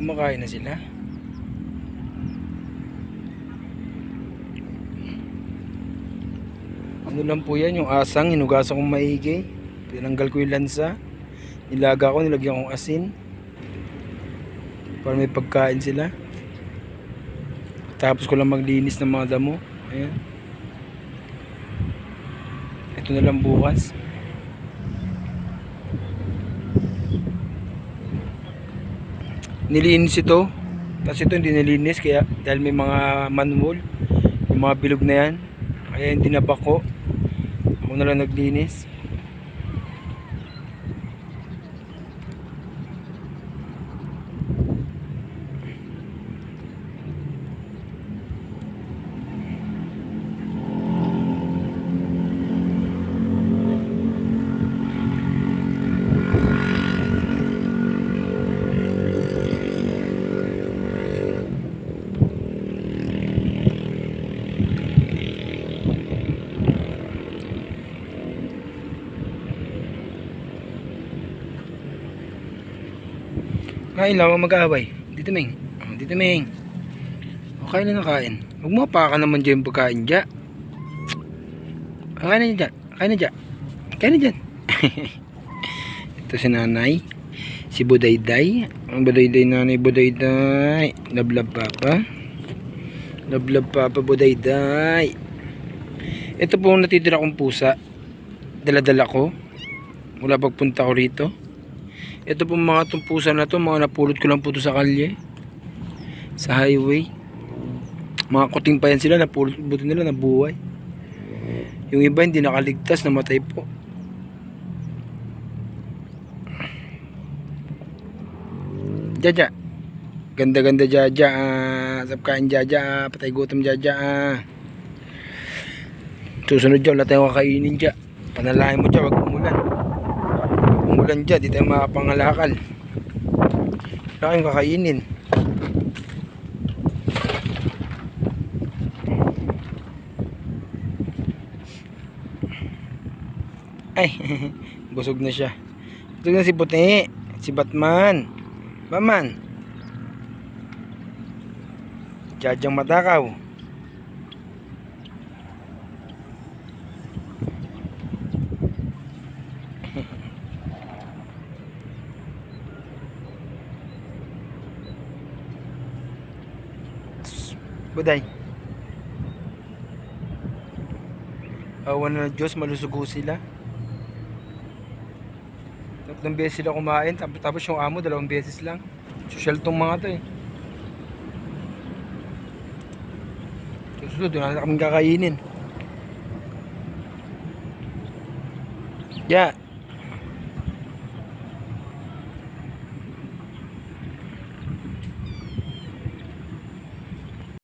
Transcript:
Kumakain na sila. Ano lang po yan, yung asang hinugasan kong maigi. Tinanggal ko yung lansa. Nilaga ko, nilagyan kong asin para may pagkain sila. Tapos ko lang maglinis ng mga damo. Ayan. Ito na lang bukas. Nilinis ito. Tapos ito hindi nilinis kaya dahil may mga manhole, yung mga bilog na yan. Kaya yung tinabak ko. Ako na lang naglinis. Kain lang, mag-aaway. Dito Ming. Dito Ming. Kain na kain. Huwag mo pa ka naman dyan yung pagkain dyan. Kain na dyan. Kain na dyan. Kain na dyan. Ito si nanay. Si Budayday. Ang Budayday nanay Budayday. Lablab papa. Lablab papa Budayday. Ito po ang natitira kong pusa. Dala-dala ko. Mula pagpunta ko rito. Ito po mga tumpusan na to, mga napulot ko lang po to sa kalye, sa highway. Mga kuting pa yan sila, napulot buti nila, nabuhay. Yung iba hindi nakaligtas, namatay po. Jaja, ganda-ganda Jaja, sapkain Jaja, patay gutom Jaja. Susunod dyan, wala tayong kakainin dyan. Panalahin mo dyan, wag umulan. Umulan dyan, di tayo makapangalakal. Wala kayong kakainin. Ay, busog na siya. Busog na si Puti, si Batman. Batman. Jadyang matakaw. Buday. Awan na Diyos, malusugo sila. 3 beses sila kumain, tapos yung amo 2 beses lang. Social tong mga to eh. Susunod, doon na kaming kakainin. Yeah.